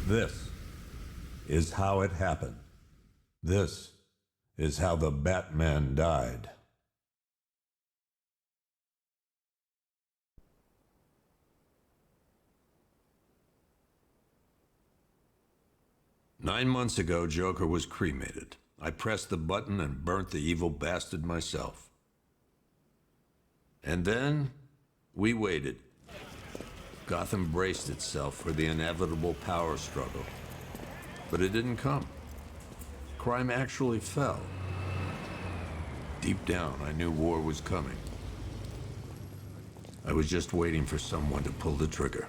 This is how it happened. This is how the Batman died. "9 months ago, Joker was cremated. I pressed the button and burnt the evil bastard myself. And then, we waited. Gotham braced itself for the inevitable power struggle. But it didn't come. Crime actually fell. Deep down, I knew war was coming. I was just waiting for someone to pull the trigger.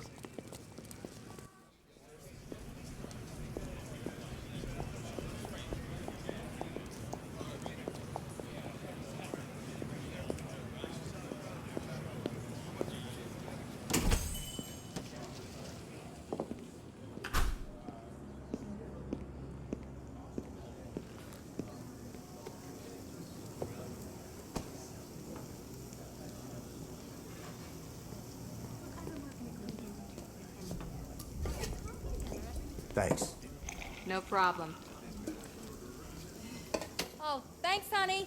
Thanks. No problem. Oh, thanks, honey.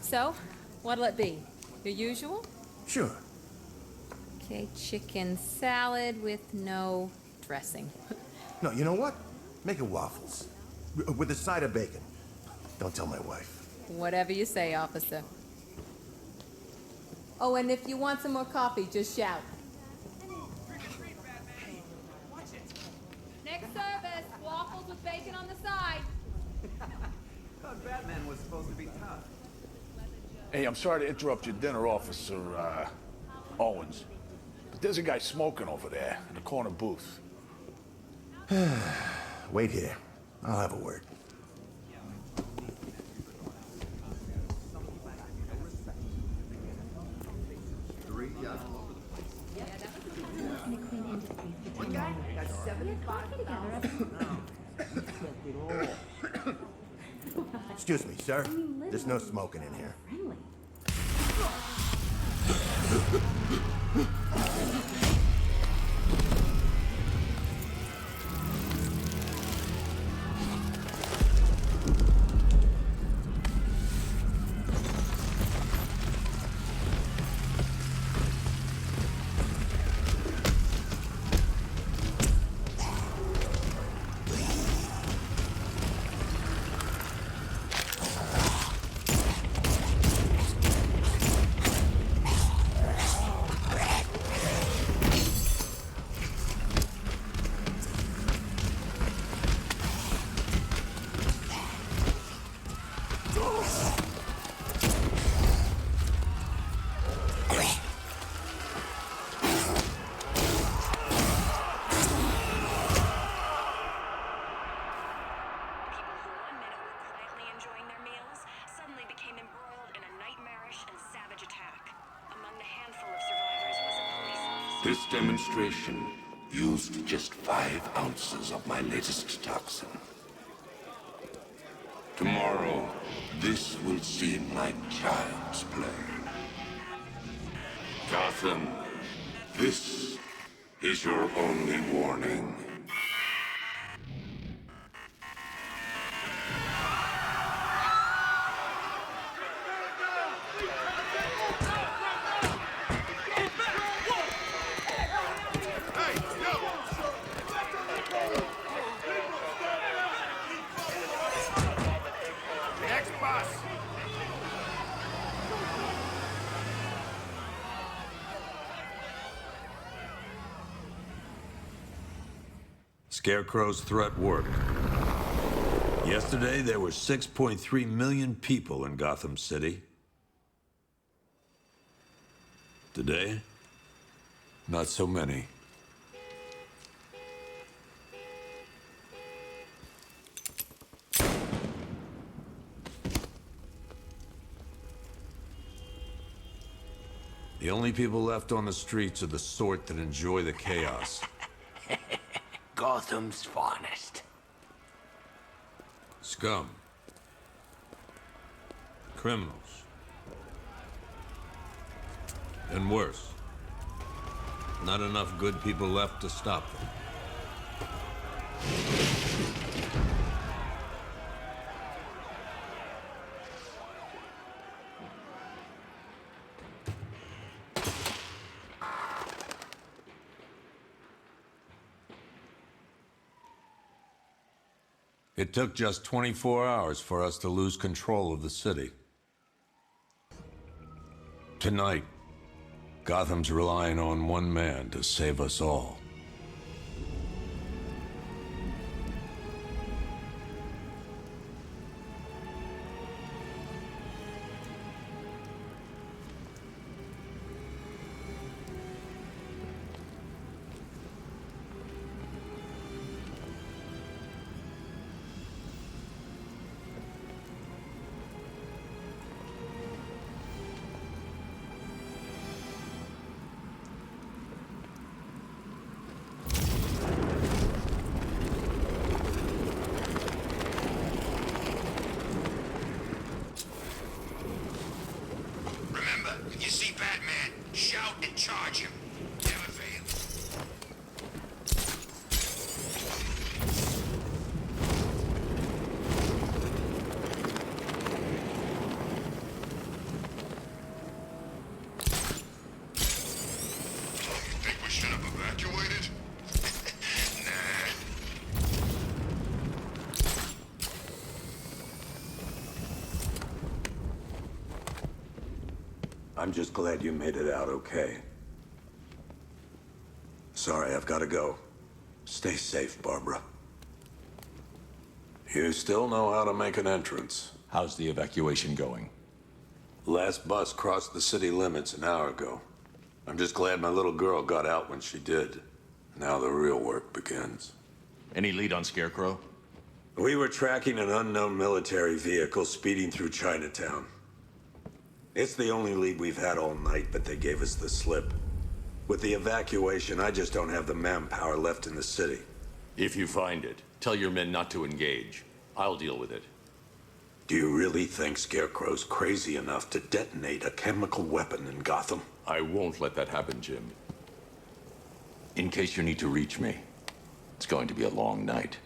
So, what'll it be? Your usual? Sure. Okay, chicken salad with no dressing. No, you know what? Make it waffles. With a side of bacon. Don't tell my wife. Whatever you say, officer. Oh, and if you want some more coffee, just shout. Next service, waffles with bacon on the side. Thought Batman was supposed to be tough. Hey, I'm sorry to interrupt your dinner, Officer, Owens. But there's a guy smoking over there in the corner booth. Wait here. I'll have a word. One guy got 75,000. Excuse me, sir. There's no smoking in here. This demonstration used just 5 ounces of my latest toxin. Tomorrow, this will seem like child's play. Gotham, this is your only warning. Scarecrow's threat worked. Yesterday, there were 6.3 million people in Gotham City. Today, not so many. The only people left on the streets are the sort that enjoy the chaos. Gotham's finest. Scum. Criminals. And worse. Not enough good people left to stop them. It took just 24 hours for us to lose control of the city. Tonight, Gotham's relying on one man to save us all. I'm just glad you made it out okay. Sorry, I've got to go. Stay safe, Barbara. You still know how to make an entrance. How's the evacuation going? Last bus crossed the city limits an hour ago. I'm just glad my little girl got out when she did. Now the real work begins. Any lead on Scarecrow? We were tracking an unknown military vehicle speeding through Chinatown. It's the only lead we've had all night, but they gave us the slip. With the evacuation, I just don't have the manpower left in the city. If you find it, tell your men not to engage. I'll deal with it. Do you really think Scarecrow's crazy enough to detonate a chemical weapon in Gotham? I won't let that happen, Jim. In case you need to reach me, it's going to be a long night.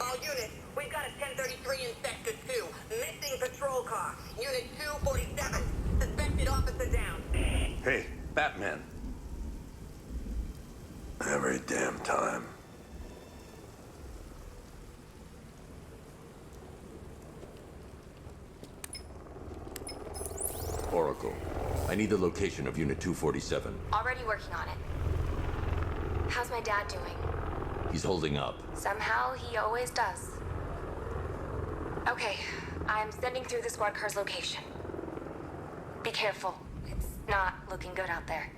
All units, we've got a 1033 in Sector 2. Missing patrol car. Unit 247. Suspected officer down. Hey, Batman. Every damn time. Oracle, I need the location of Unit 247. Already working on it. How's my dad doing? He's holding up. Somehow, he always does. Okay, I'm sending through the squad car's location. Be careful. It's not looking good out there.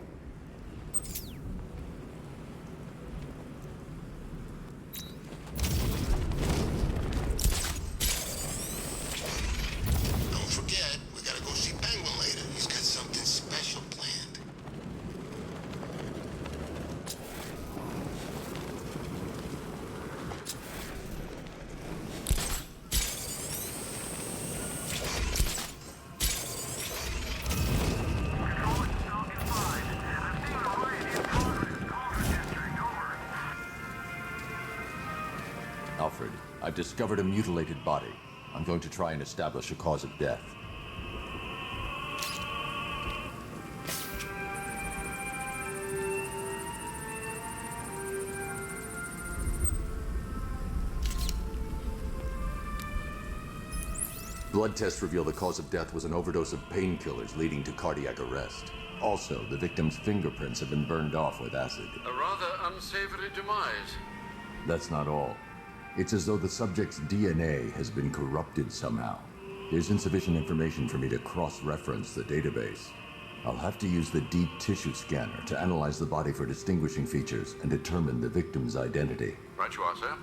Don't forget, we gotta go see Penguin later. He's got something special planned. Alfred, I've discovered a mutilated body. I'm going to try and establish a cause of death. Blood tests reveal the cause of death was an overdose of painkillers leading to cardiac arrest. Also, the victim's fingerprints have been burned off with acid. A rather unsavory demise. That's not all. It's as though the subject's DNA has been corrupted somehow. There's insufficient information for me to cross-reference the database. I'll have to use the deep tissue scanner to analyze the body for distinguishing features and determine the victim's identity. Right you are, sir.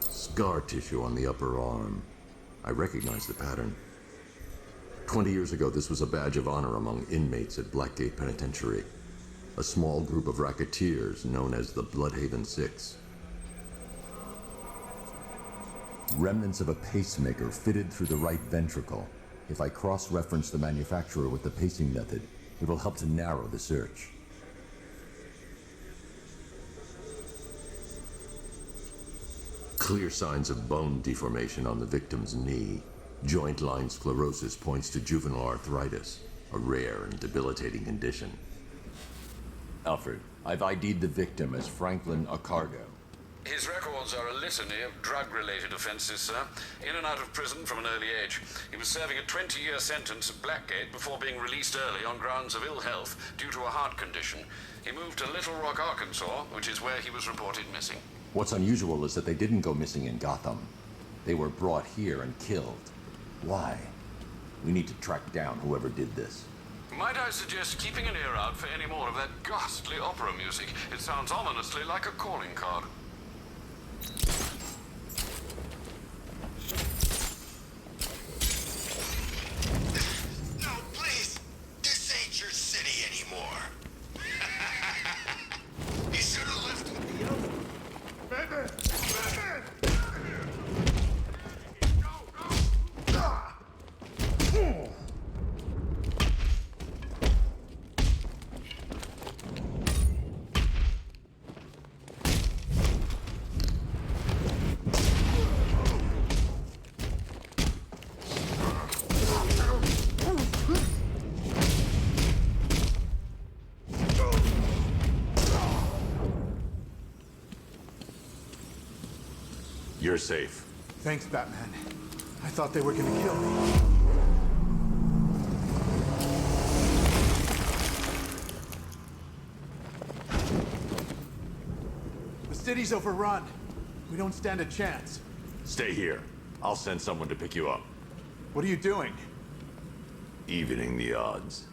Scar tissue on the upper arm. I recognize the pattern. 20 years ago, this was a badge of honor among inmates at Blackgate Penitentiary, a small group of racketeers known as the Bloodhaven Six. Remnants of a pacemaker fitted through the right ventricle. If I cross-reference the manufacturer with the pacing method, it will help to narrow the search. Clear signs of bone deformation on the victim's knee. Joint line sclerosis points to juvenile arthritis, a rare and debilitating condition. Alfred, I've ID'd the victim as Franklin Acargo. His records are a litany of drug-related offenses, sir. In and out of prison from an early age. He was serving a 20-year sentence at Blackgate before being released early on grounds of ill health due to a heart condition. He moved to Little Rock, Arkansas, which is where he was reported missing. What's unusual is that they didn't go missing in Gotham. They were brought here and killed. Why? We need to track down whoever did this. Might I suggest keeping an ear out for any more of that ghastly opera music? It sounds ominously like a calling card. No, please. This ain't your city anymore. You should have left Batman! Batman! You're safe. Thanks, Batman. I thought they were gonna kill me. The city's overrun. We don't stand a chance. Stay here. I'll send someone to pick you up. What are you doing? Evening the odds.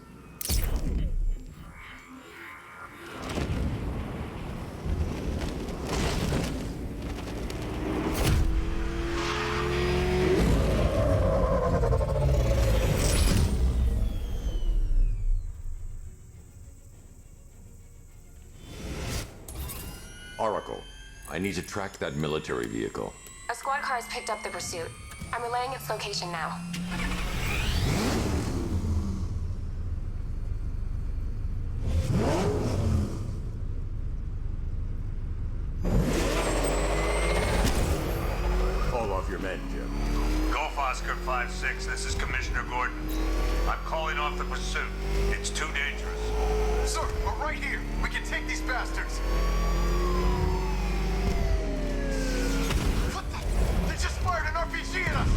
Oracle, I need to track that military vehicle. A squad car has picked up the pursuit. I'm relaying its location now. Call off your men, Jim. Golf Oscar 5-6, this is Commissioner Gordon. I'm calling off the pursuit. It's too dangerous. Sir, we're right here. We can take these bastards. What the? They just fired an RPG at us.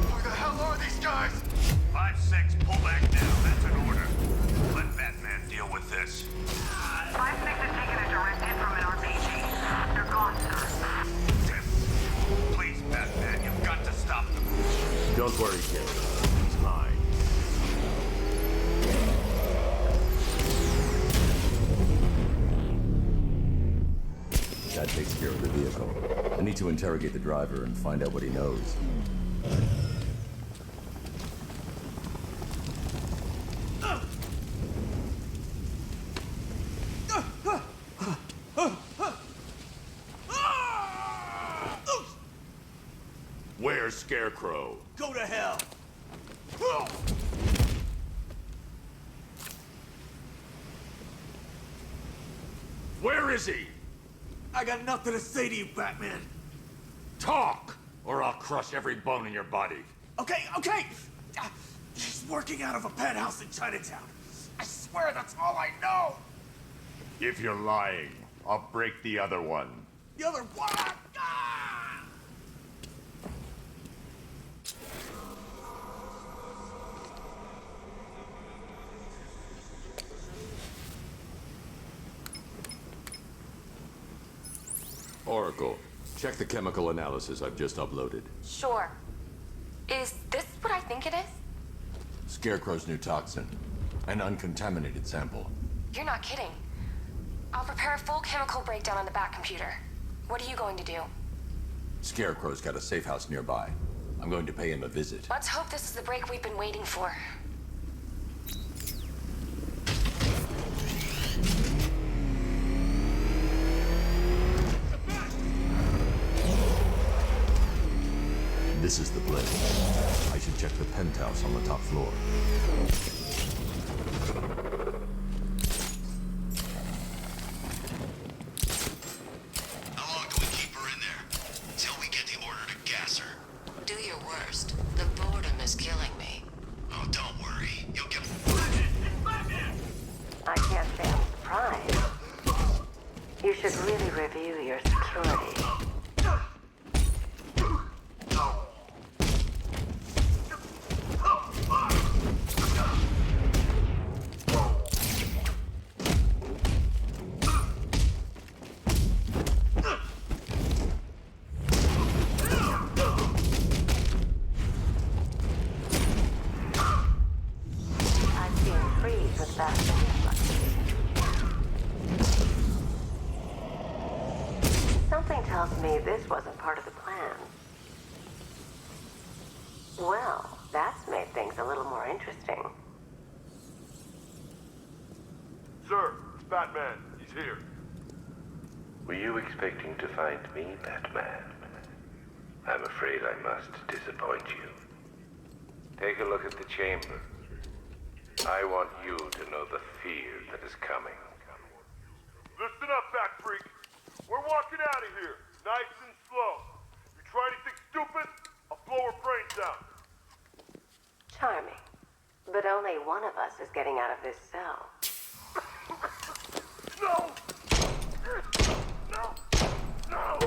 Who the hell are these guys? 5-6, pull back now. That's an order. Let Batman deal with this. 5-6 has taken a direct hit from an RPG. They're gone, sir. Please, Batman, you've got to stop them. Don't worry, kid. He's mine. That takes care of the vehicle. I need to interrogate the driver and find out what he knows. Where's Scarecrow? Go to hell. Where is he? I got nothing to say to you, Batman. Talk, or I'll crush every bone in your body. Okay. He's working out of a penthouse in Chinatown. I swear that's all I know. If you're lying, I'll break the other one. The other one. Ah! Oracle, check the chemical analysis I've just uploaded. Sure. Is this what I think it is? Scarecrow's new toxin. An uncontaminated sample. You're not kidding. I'll prepare a full chemical breakdown on the back computer. What are you going to do? Scarecrow's got a safe house nearby. I'm going to pay him a visit. Let's hope this is the break we've been waiting for. This is the place. I should check the penthouse on the top floor. How long do we keep her in there? Till we get the order to gas her. Do your worst. The boredom is killing me. Oh, don't worry. You'll get... I can't say I'm surprised. You should really review your security. I've seen freeze with faster reflexes. Something tells me this wasn't part of the plan. Well, that's made things a little more interesting. Sir, it's Batman. He's here. Were you expecting to find me, Batman? I'm afraid I must disappoint you. Take a look at the chamber. I want you to know the fear that is coming. Listen up, Bat Freak. We're walking out of here, nice and slow. You try anything stupid, I'll blow her brains out. Charming. But only one of us is getting out of this cell. No! No! No!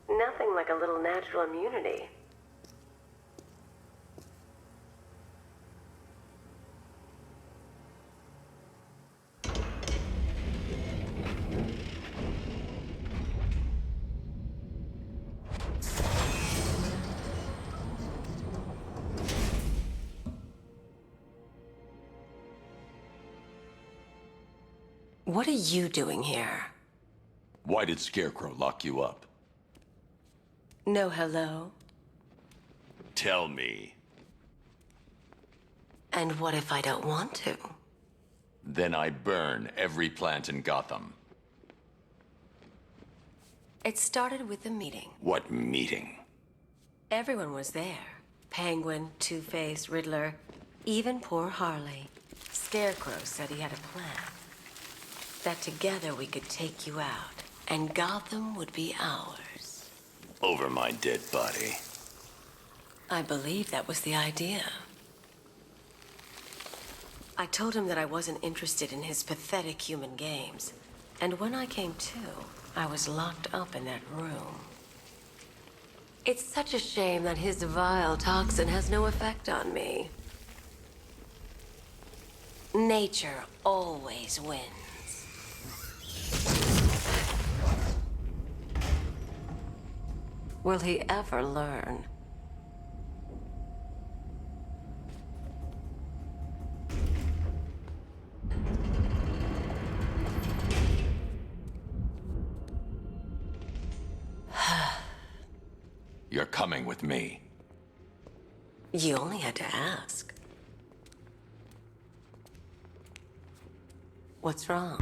Nothing like a little natural immunity. What are you doing here? Why did Scarecrow lock you up? No hello? Tell me. And what if I don't want to? Then I burn every plant in Gotham. It started with a meeting. What meeting? Everyone was there. Penguin, Two-Face, Riddler, even poor Harley. Scarecrow said he had a plan. That together we could take you out, and Gotham would be ours. Over my dead body. I believe that was the idea. I told him that I wasn't interested in his pathetic human games. And when I came to, I was locked up in that room. It's such a shame that his vile toxin has no effect on me. Nature always wins. Will he ever learn? You're coming with me. You only had to ask. What's wrong?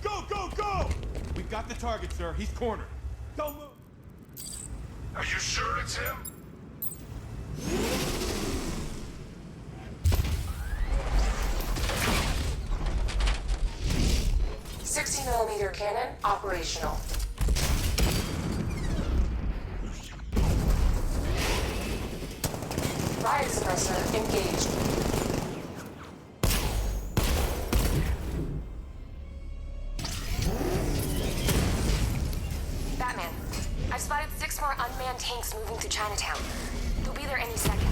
Go, go, go! We've got the target, sir. He's cornered. Don't move. Are you sure it's him? 60mm cannon operational. Riot suppressor engaged. Batman, I've spotted 6 more unmanned tanks moving through Chinatown. They'll be there any second.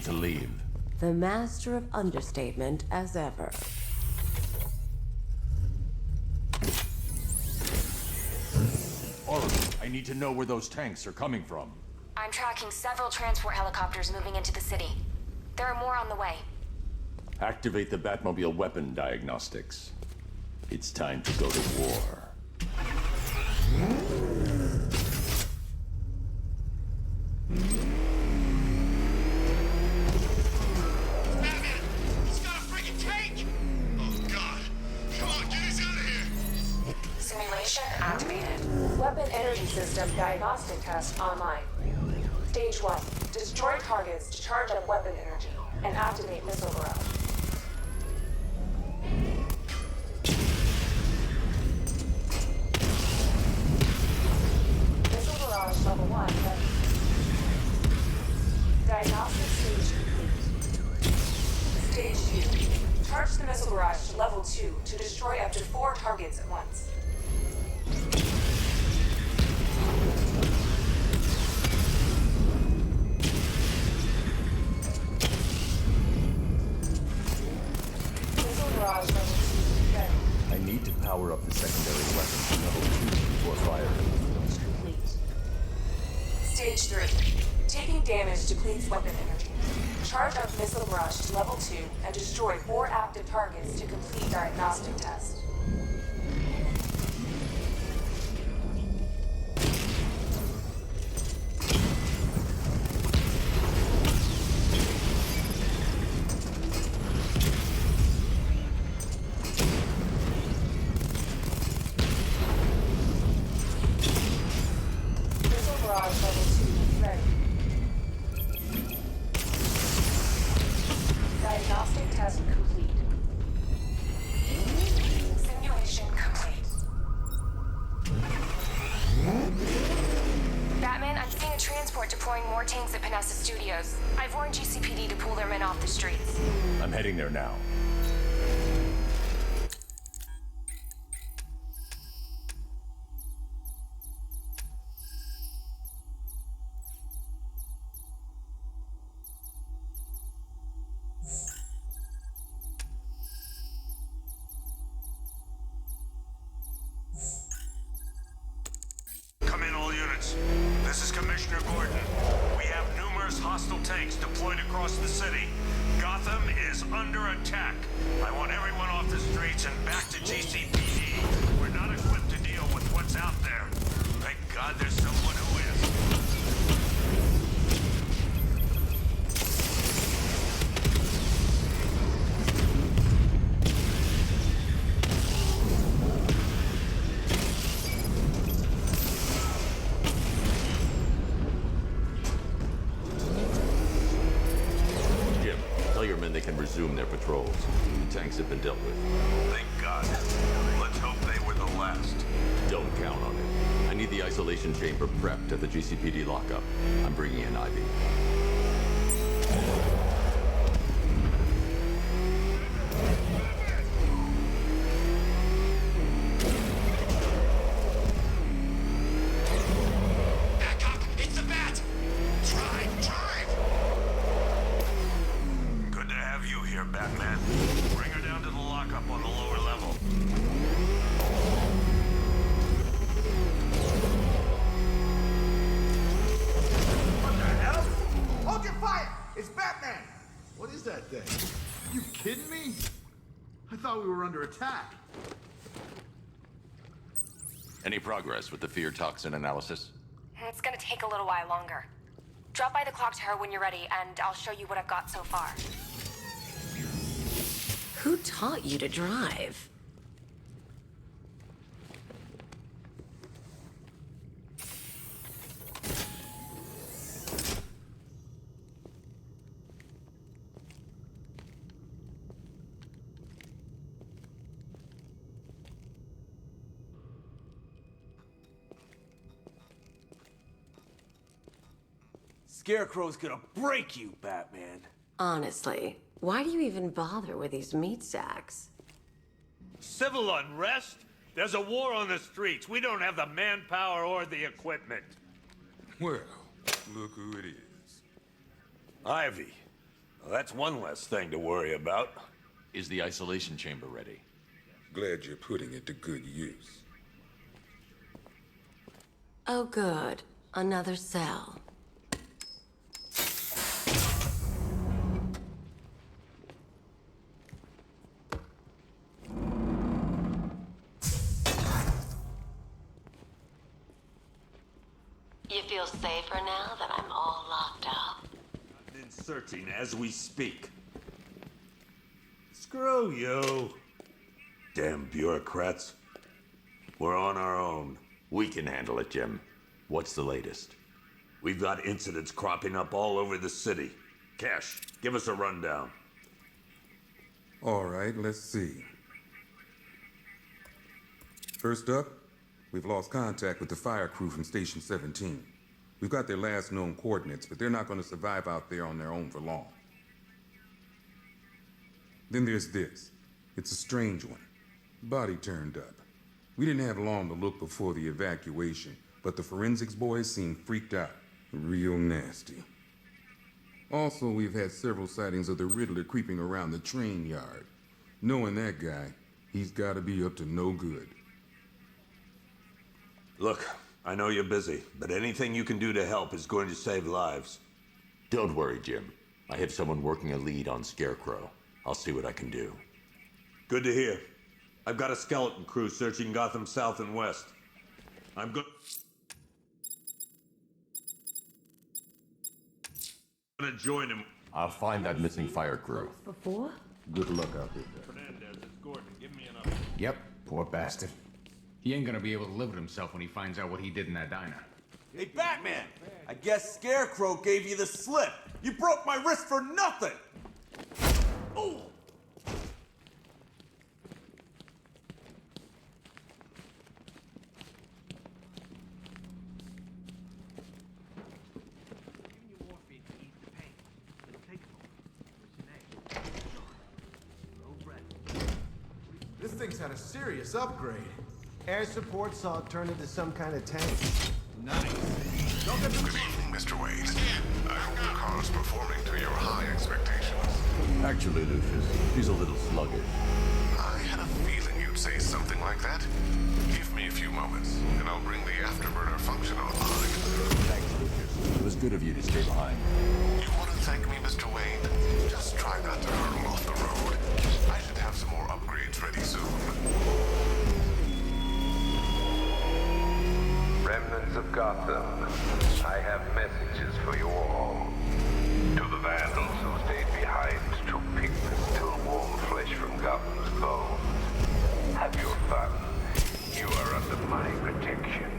me to leave. The master of understatement as ever. Oracle, I need to know where those tanks are coming from. I'm tracking several transport helicopters moving into the city. There are more on the way. Activate the Batmobile weapon diagnostics. It's time to go to war. Batman! He's got a freaking tank! Oh, God. Come on, get us out of here! Simulation activated. Weapon energy system diagnostic test online. Stage 1. Destroy targets to charge up weapon energy and activate missile barrage. Missile barrage level 1 ready. Diagnostic stage complete. Stage 2. Charge the missile barrage to level 2 to destroy up to 4 targets at once. Missile barrage level 2 ready. I need to power up the secondary weapon to level 2 before firing. Complete. Stage 3. Taking damage depletes weapon energy. Charge up missile barrage to level 2 and destroy 4 active targets to complete diagnostic test. Missile barrage level 2 ready. Diagnostic test complete. Simulation complete. Batman, I'm seeing a transport deploying more tanks at Panessa Studios. I've warned GCPD to pull their men off the streets. I'm heading there now. Come in, all units. This is Commissioner Gordon. We have numerous hostile tanks deployed across the city. Gotham is under attack. I want everyone off the streets and back to GCPD. We're not equipped to deal with what's out there. Thank God there's someone who is. Jim, tell your men they can resume their patrols. The tanks have been dealt with. Thank God. Let's hope they were the last. Don't count on it. I need the isolation chamber prepped at the GCPD lockup. I'm bringing in Ivy. Back up! It's the bat! Drive! Drive! Good to have you here, Batman. Bring her down to the lockup on the lower level. What the hell? Hold your fire! It's Batman! What is that thing? You kidding me? I thought we were under attack. Any progress with the fear toxin analysis? It's gonna take a little while longer. Drop by the clock tower when you're ready, and I'll show you what I've got so far. Who taught you to drive? Scarecrow's gonna break you, Batman. Honestly, why do you even bother with these meat sacks? Civil unrest? There's a war on the streets. We don't have the manpower or the equipment. Well, look who it is. Ivy, Well, that's one less thing to worry about. Is the isolation chamber ready? Glad you're putting it to good use. Oh, good. Another cell. You feel safer now that I'm all locked up? I'm in searching as we speak. Screw you. Damn bureaucrats. We're on our own. We can handle it, Jim. What's the latest? We've got incidents cropping up all over the city. Cash, give us a rundown. All right, let's see. First up, we've lost contact with the fire crew from Station 17. We've got their last known coordinates, but they're not going to survive out there on their own for long. Then there's this. It's a strange one. Body turned up. We didn't have long to look before the evacuation, but the forensics boys seemed freaked out. Real nasty. Also, we've had several sightings of the Riddler creeping around the train yard. Knowing that guy, he's got to be up to no good. Look, I know you're busy, but anything you can do to help is going to save lives. Don't worry, Jim. I have someone working a lead on Scarecrow. I'll see what I can do. Good to hear. I've got a skeleton crew searching Gotham South and West. I'm gonna join him. I'll find that missing fire crew. Before? Good luck out there. Fernandez, it's Gordon. Give me an update. Yep, poor bastard. He ain't gonna be able to live with himself when he finds out what he did in that diner. Hey, Batman! I guess Scarecrow gave you the slip. You broke my wrist for nothing! Oh! This thing's had a serious upgrade. Air support saw it turn into some kind of tank. Nice. Don't get Good evening, Mr. Wayne. I hope your car is performing to your high expectations. Actually, Lucius, she's a little sluggish. I had a feeling you'd say something like that. Give me a few moments, and I'll bring the afterburner function online. Thanks, Lucius. It was good of you to stay behind. You want to thank me, Mr. Wayne? Just try not to hurtle off the road. I should have some more upgrades ready soon. Remnants of Gotham, I have messages for you all. To the vandals who stayed behind to pick the still warm flesh from Gotham's bones. Have your fun. You are under my protection.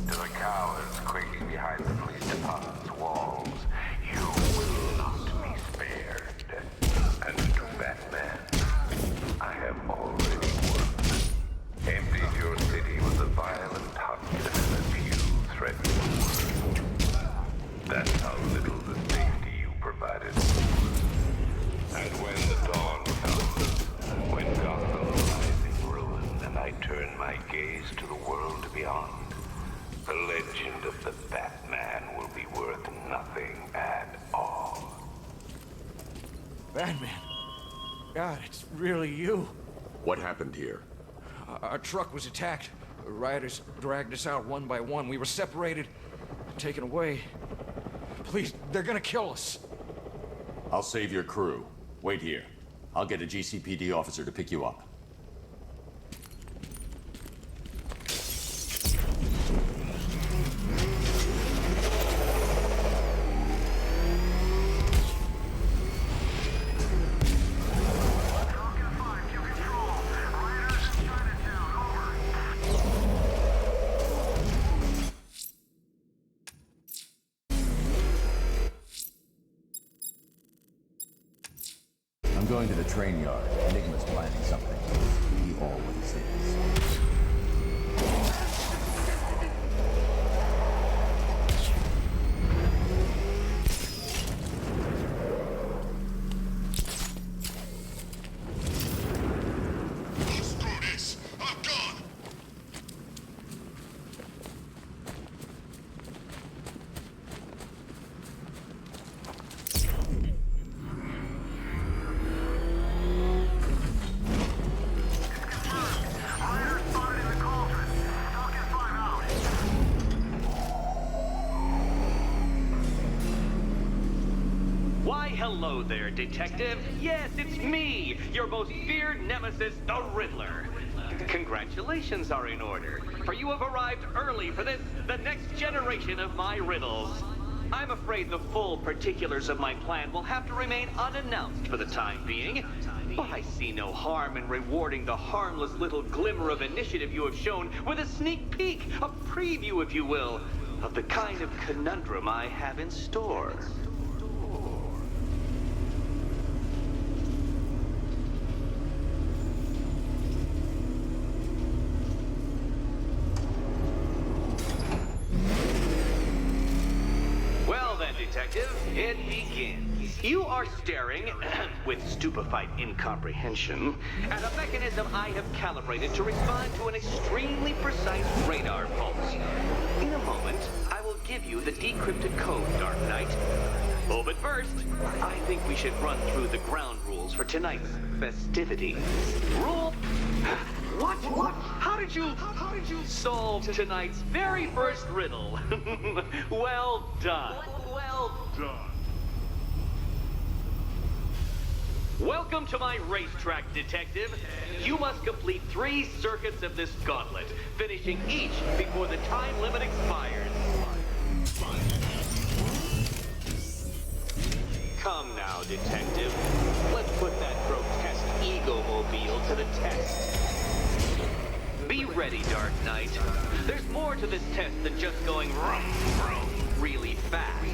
To the cowards quaking behind the police department's walls, you will not be spared. And to Batman, I have already won. Emptied your city with a violent hunt and a few threatening words. That's how little the safety you provided. And when the dawn comes, when Gotham lies in ruin and I turn my gaze to the world beyond, the legend of the Batman will be worth nothing at all. Batman. God, it's really you. What happened here? Our truck was attacked. Rioters dragged us out one by one. We were separated, taken away. Please, they're gonna kill us. I'll save your crew. Wait here. I'll get a GCPD officer to pick you up. I'm going to the train yard. Enigma's planning something. He always is. Screw this! I'm gone! hello there, Detective. Yes, it's me, your most feared nemesis, the Riddler. Congratulations are in order, for you have arrived early for this, the next generation of my riddles. I'm afraid the full particulars of my plan will have to remain unannounced for the time being, but I see no harm in rewarding the harmless little glimmer of initiative you have shown with a sneak peek, a preview, if you will, of the kind of conundrum I have in store. Well then, Detective, it begins. You are staring, with stupefied incomprehension, at a mechanism I have calibrated to respond to an extremely precise radar pulse. In a moment, I will give you the decrypted code, Dark Knight. Oh, but first, I think we should run through the ground rules for tonight's festivities. Rule... What? How did you solve tonight's very first riddle? Well done. Well done. Welcome to my racetrack, Detective. You must complete 3 circuits of this gauntlet, finishing each before the time limit expires. Come now, Detective. Let's put that grotesque ego-mobile to the test. Be ready, Dark Knight. There's more to this test than just going vroom, vroom, really fast.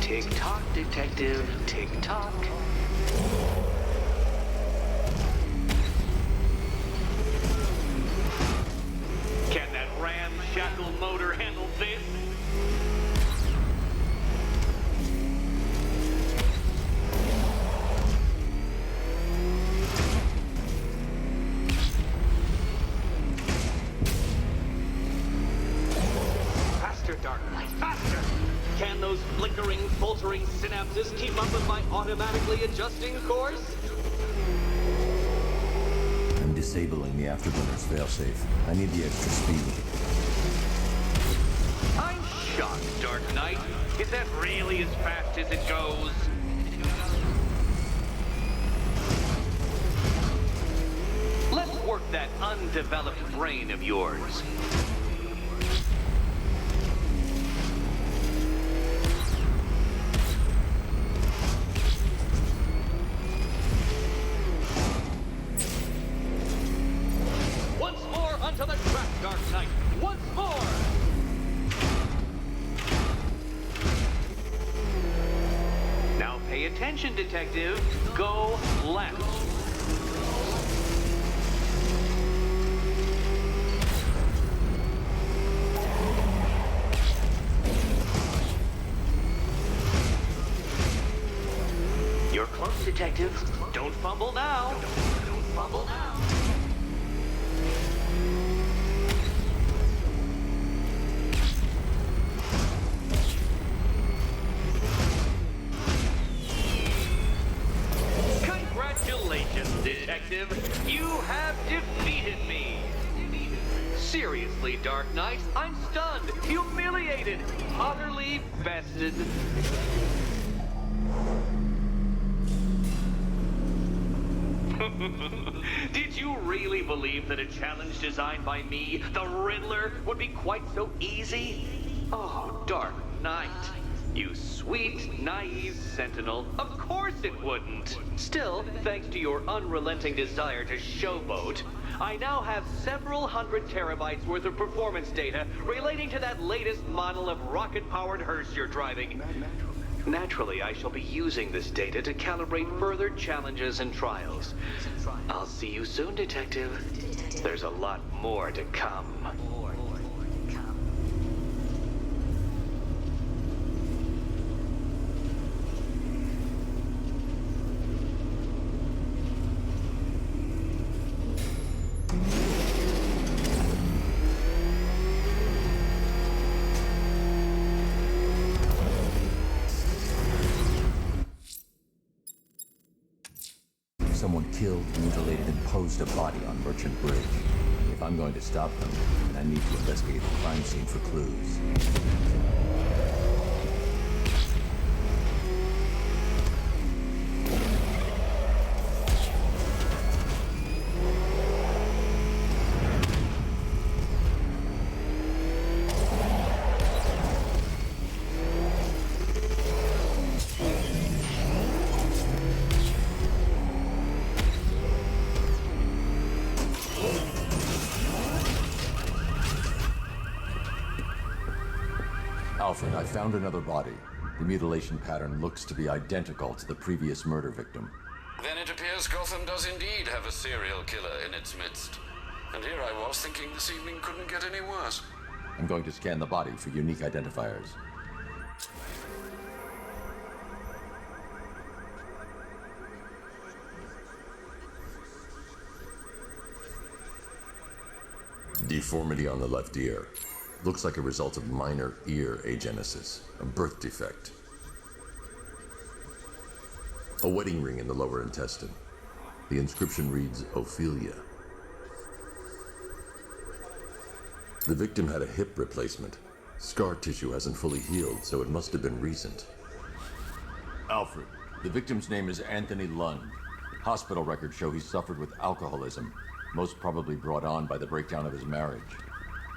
Tick-tock, Detective, tick-tock. Can that ramshackle motor handle this? Faster, Dark Knight, faster! Can those flickering, faltering synapses keep up with my automatically adjusting course? I'm disabling the afterburner's failsafe. I need the extra speed. I'm shocked, Dark Knight. Is that really as fast as it goes? Let's work that undeveloped brain of yours. Once more onto the track, Dark Knight. Once more! Now pay attention, Detective. Go left. You're close, Detective. Don't fumble now. Don't fumble now. Congratulations, Detective. You have defeated me. Seriously, Dark Knight, I'm stunned, humiliated, utterly bested. Did you really believe that a challenge designed by me, the Riddler, would be quite so easy? Oh, Dark Knight. You sweet, naive sentinel. Of course it wouldn't. Still, thanks to your unrelenting desire to showboat, I now have several hundred terabytes worth of performance data relating to that latest model of rocket-powered hearse you're driving. Naturally, I shall be using this data to calibrate further challenges and trials. I'll see you soon, Detective. There's a lot more to come. Someone killed, mutilated, and posed a body on Merchant Bridge. If I'm going to stop them, and I need to investigate the crime scene for clues. Alfred, I found another body. The mutilation pattern looks to be identical to the previous murder victim. Then it appears Gotham does indeed have a serial killer in its midst. And here I was thinking this evening couldn't get any worse. I'm going to scan the body for unique identifiers. Deformity on the left ear. Looks like a result of minor ear agenesis, a birth defect. A wedding ring in the lower intestine. The inscription reads, Ophelia. The victim had a hip replacement. Scar tissue hasn't fully healed, so it must have been recent. Alfred, the victim's name is Anthony Lund. Hospital records show he suffered with alcoholism, most probably brought on by the breakdown of his marriage.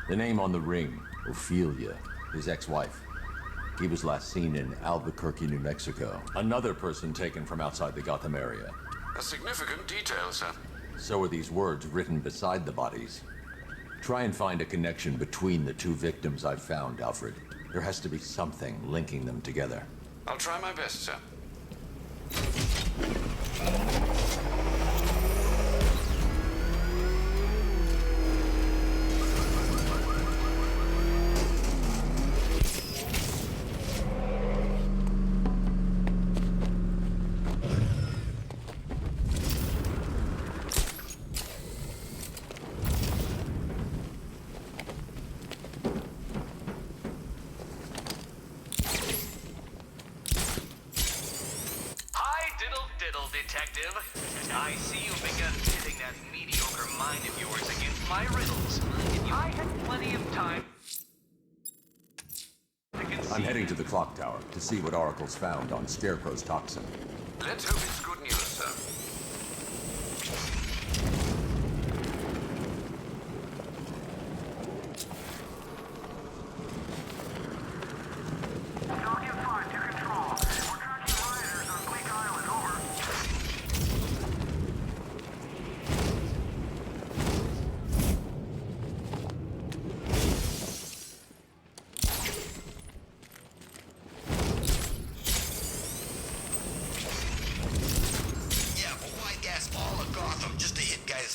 The name on the ring, Ophelia, his ex-wife. He was last seen in Albuquerque, New Mexico. Another person taken from outside the Gotham area. A significant detail, sir. So are these words written beside the bodies. Try and find a connection between the two victims I've found, Alfred. There has to be something linking them together. I'll try my best, sir. Detective. I see you've begun pitting that mediocre mind of yours against my riddles. I had plenty of time. I'm heading to the clock tower to see what Oracle's found on Scarecrow's toxin. Let's hope it's good news, sir.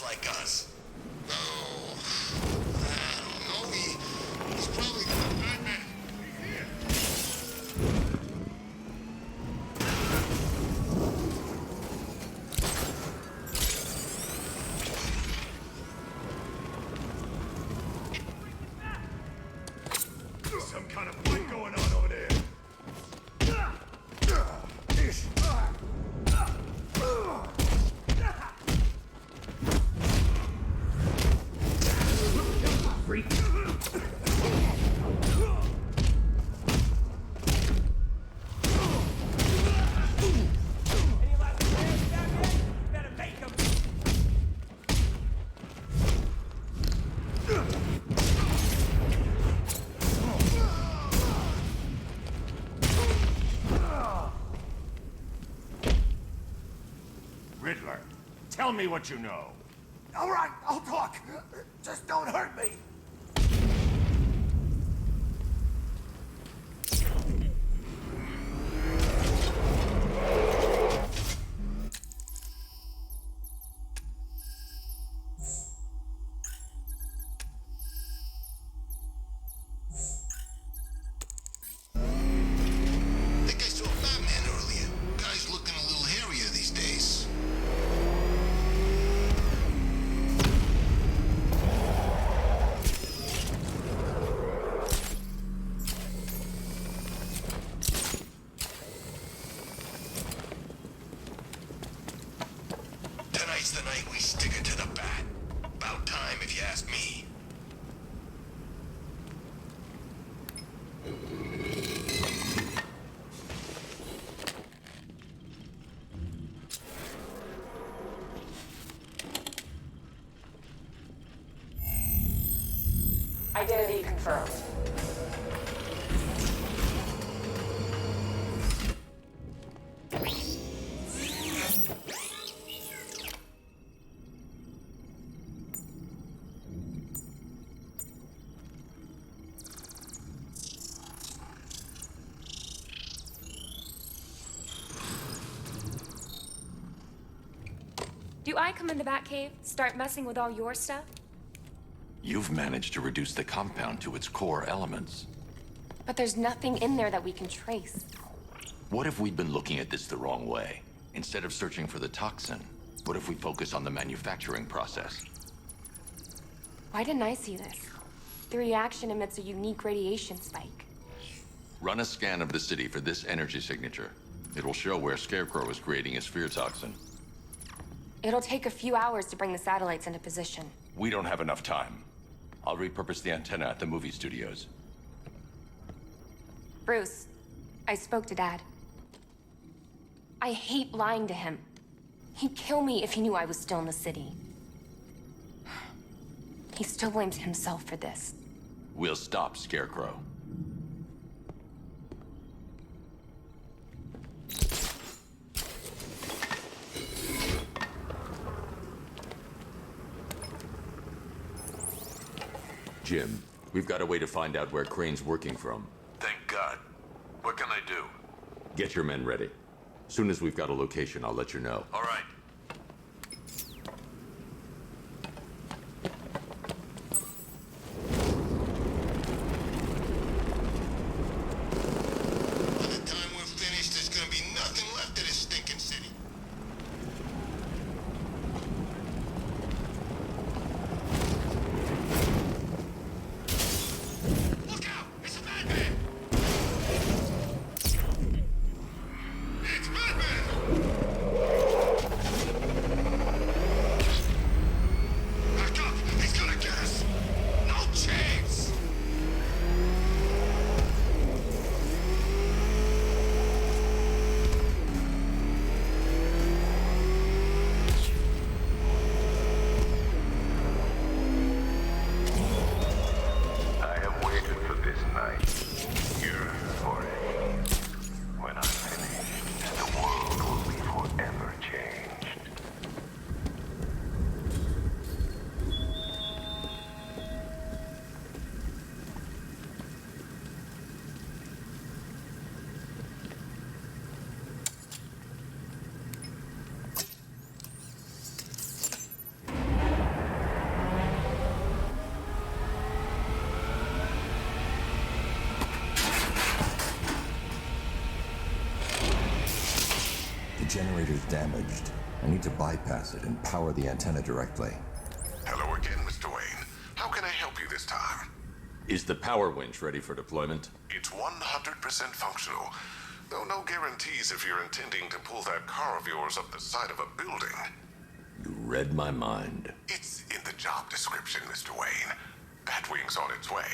Like us. Oh, I don't know. He's probably the Batman. Some kind of fight going on over there. Freak. Riddler, tell me what you know. All right, I'll talk. Just don't hurt me. Tonight's the night we stick it to the bat. About time, if you ask me. Identity confirmed. Do I come in the Batcave, start messing with all your stuff? You've managed to reduce the compound to its core elements. But there's nothing in there that we can trace. What if we'd been looking at this the wrong way? Instead of searching for the toxin, what if we focus on the manufacturing process? Why didn't I see this? The reaction emits a unique radiation spike. Run a scan of the city for this energy signature. It will show where Scarecrow is creating his fear toxin. It'll take a few hours to bring the satellites into position. We don't have enough time. I'll repurpose the antenna at the movie studios. Bruce, I spoke to Dad. I hate lying to him. He'd kill me if he knew I was still in the city. He still blames himself for this. We'll stop Scarecrow. Jim, we've got a way to find out where Crane's working from. Thank God. What can I do? Get your men ready. Soon as we've got a location, I'll let you know. All right. By the time we're finished, there's gonna be nothing left of this stinking city. Look out! It's a madman! It's madman! Back up! He's gonna get us! No chance! I have waited for this night, years for it. When I'm finished, the world will be forever changed. The generator's damaged. I need to bypass it and power the antenna directly. Hello again, Mr. Wayne. How can I help you this time? Is the power winch ready for deployment? It's 100% functional, though no guarantees if you're intending to pull that car of yours up the side of a building. You read my mind. It's in the job description, Mr. Wayne. Batwing's on its way.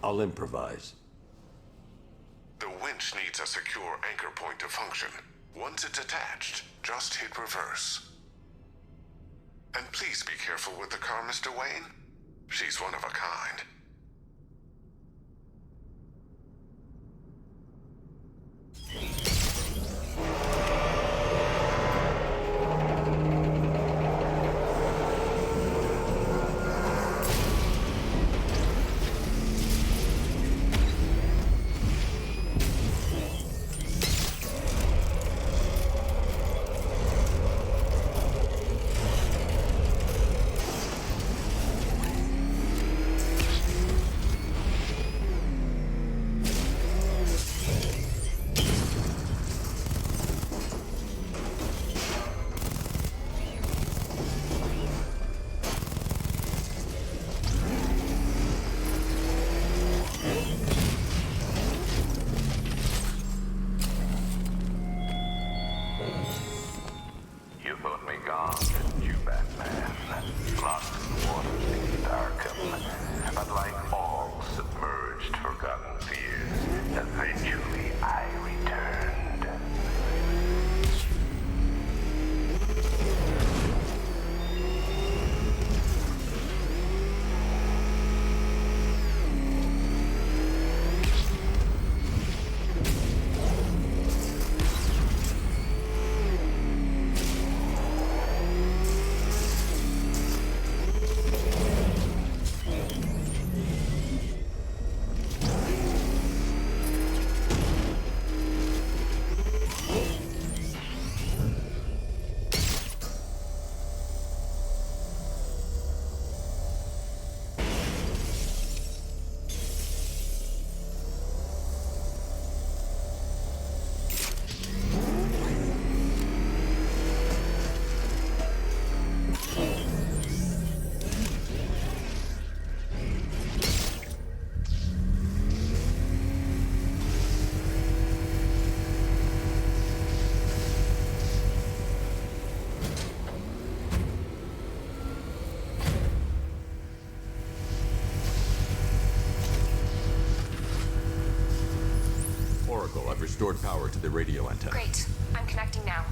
I'll improvise. wrench needs a secure anchor point to function. Once it's attached, just hit reverse. And please be careful with the car, Mr. Wayne. She's one of a kind. You thought me gone, didn't you, Batman? Lost in the waters beneath Arkham. But like all submerged, forgotten fears, eventually I returned. I've restored power to the radio antenna. Great. I'm connecting now.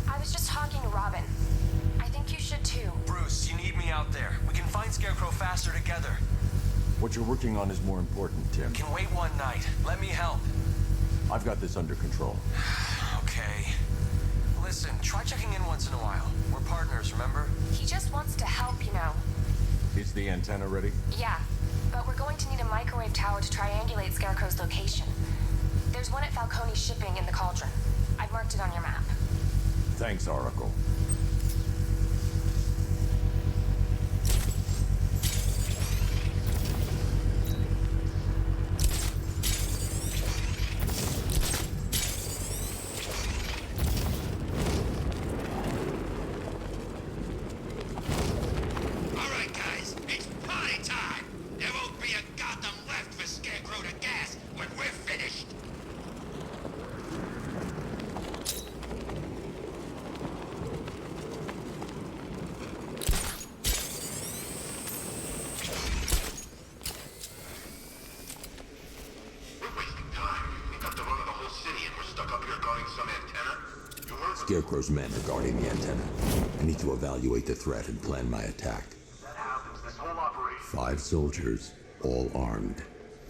I was just talking to Robin. I think you should too. Bruce, you need me out there. We can find Scarecrow faster together. What you're working on is more important, Tim. Can wait one night. Let me help. I've got this under control. Okay. Listen, try checking in once in a while. We're partners, remember? He just wants to help, you know. Is the antenna ready? Yeah, but we're going to need a microwave tower to triangulate Scarecrow's location. There's one at Falcone Shipping in the Cauldron. I've marked it on your map. Thanks, Oracle. Scarecrow's men are guarding the antenna. I need to evaluate the threat and plan my attack. That happens, this whole operation. 5 soldiers, all armed.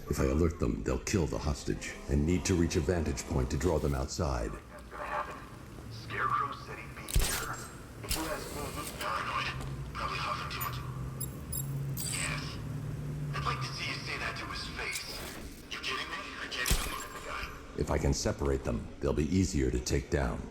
If I alert them, they'll kill the hostage, and need to reach a vantage point to draw them outside. That's gonna happen. Scarecrow said he'd be here. If you ask me, he's paranoid. Probably huffing too much. Yes. I'd like to see you say that to his face. You kidding me? I can't even look at the guy. If I can separate them, they'll be easier to take down.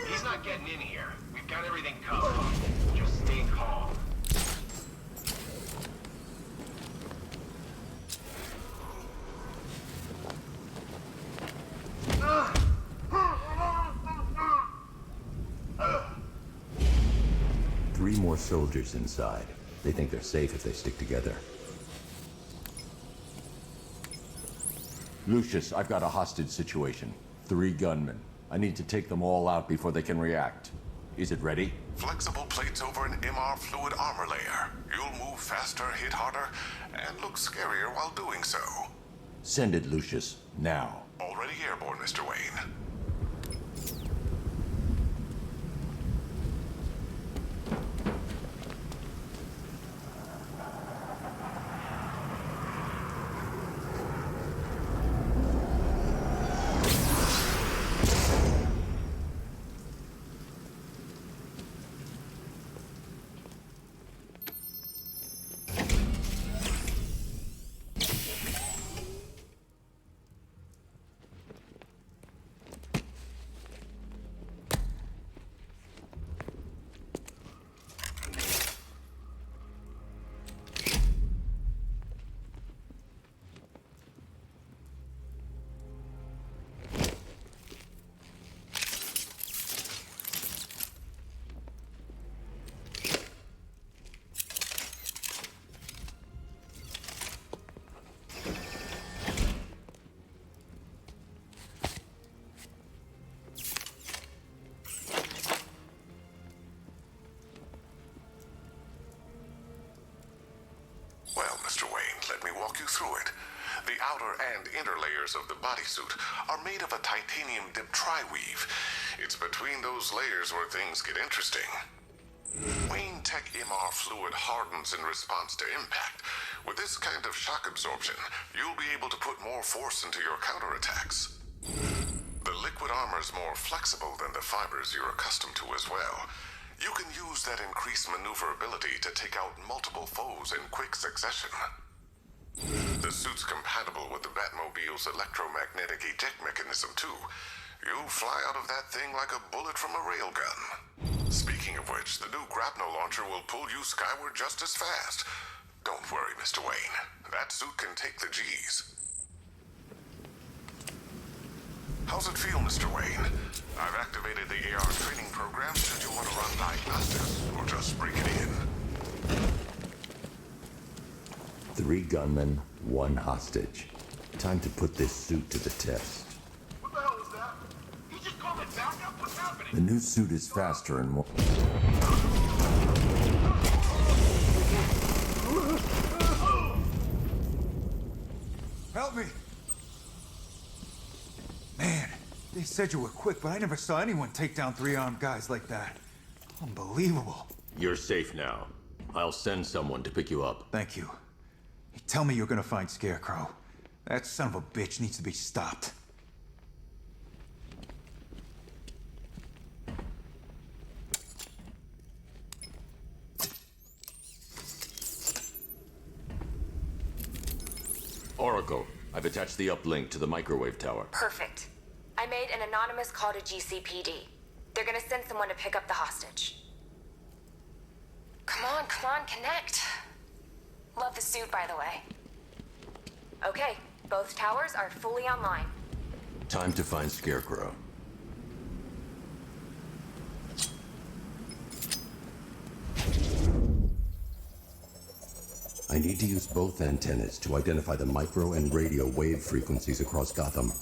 He's not getting in here. We've got everything covered. Just stay calm. Three more soldiers inside. They think they're safe if they stick together. Lucius, I've got a hostage situation. 3 gunmen. I need to take them all out before they can react. Is it ready? Flexible plates over an MR fluid armor layer. You'll move faster, hit harder, and look scarier while doing so. Send it, Lucius. Now. Already airborne, Mr. Wayne. Well, Mr. Wayne, let me walk you through it. The outer and inner layers of the bodysuit are made of a titanium dip tri-weave. It's between those layers where things get interesting. Wayne Tech MR fluid hardens in response to impact. With this kind of shock absorption, you'll be able to put more force into your counterattacks. The liquid armor's more flexible than the fibers you're accustomed to as well. You can use that increased maneuverability to take out multiple foes in quick succession. The suit's compatible with the Batmobile's electromagnetic eject mechanism, too. You'll fly out of that thing like a bullet from a railgun. Speaking of which, the new grapnel launcher will pull you skyward just as fast. Don't worry, Mr. Wayne. That suit can take the G's. How's it feel, Mr. Wayne? I've activated the AR training program should you want to run diagnostics, or just break it in. 3 gunmen, 1 hostage. Time to put this suit to the test. What the hell is that? He just called it backup? What's happening? The new suit is faster and more... Help me! Man, they said you were quick, but I never saw anyone take down 3 armed guys like that. Unbelievable. You're safe now. I'll send someone to pick you up. Thank you. Tell me you're gonna find Scarecrow. That son of a bitch needs to be stopped. Oracle, I've attached the uplink to the microwave tower. Perfect. I made an anonymous call to GCPD. They're gonna send someone to pick up the hostage. Come on, connect. Love the suit, by the way. Okay, both towers are fully online. Time to find Scarecrow. I need to use both antennas to identify the micro and radio wave frequencies across Gotham.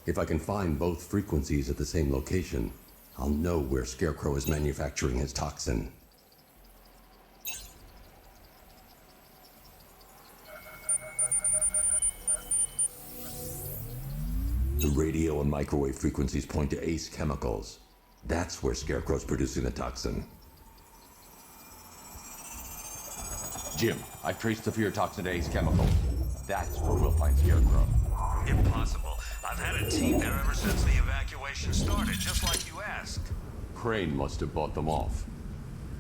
If I can find both frequencies at the same location, I'll know where Scarecrow is manufacturing his toxin. The radio and microwave frequencies point to Ace Chemicals. That's where Scarecrow's producing the toxin. Jim, I've traced the fear toxin to Ace Chemicals. That's where we'll find Scarecrow. Impossible. I've had a team there ever since the evacuation started, just like you asked. Crane must have bought them off.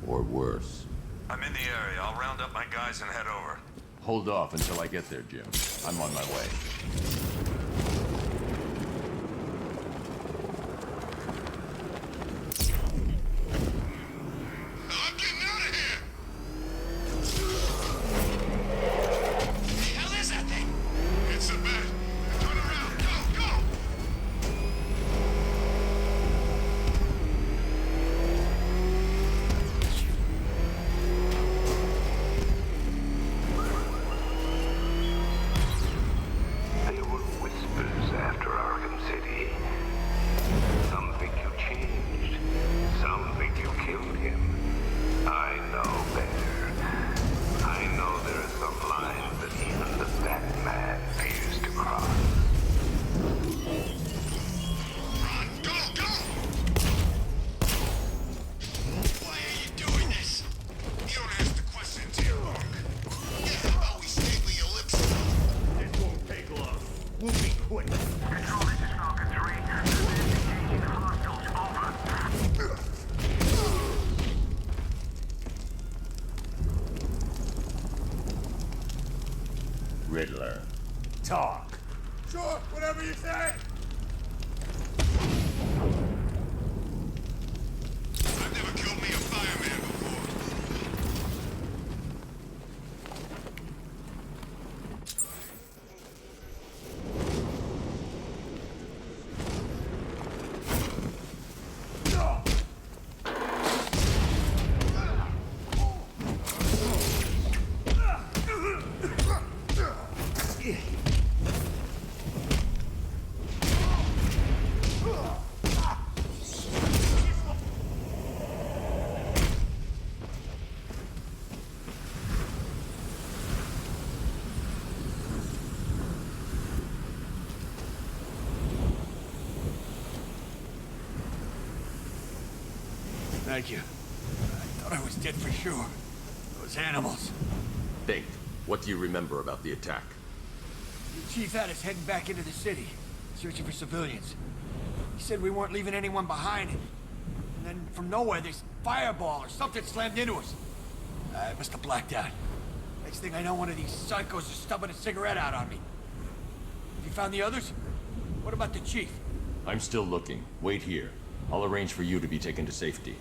Or worse. I'm in the area. I'll round up my guys and head over. Hold off until I get there, Jim. I'm on my way. Riddler. Talk. Sure, whatever you say. I've never killed me a fireman before. Thank you. I thought I was dead for sure. Those animals. Big, what do you remember about the attack? The chief had us heading back into the city, searching for civilians. He said we weren't leaving anyone behind. And then from nowhere, this fireball or something slammed into us. I must have blacked out. Next thing I know, one of these psychos is stubbing a cigarette out on me. Have you found the others? What about the chief? I'm still looking. Wait here. I'll arrange for you to be taken to safety.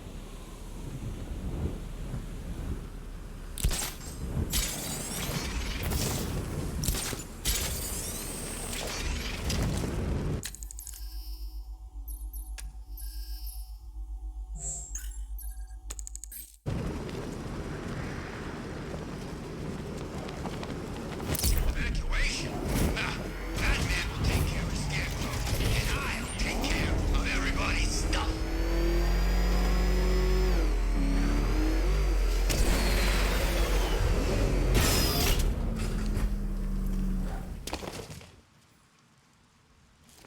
Evacuation? Nah, Batman will take care of Scarecrow, and I'll take care of everybody's stuff.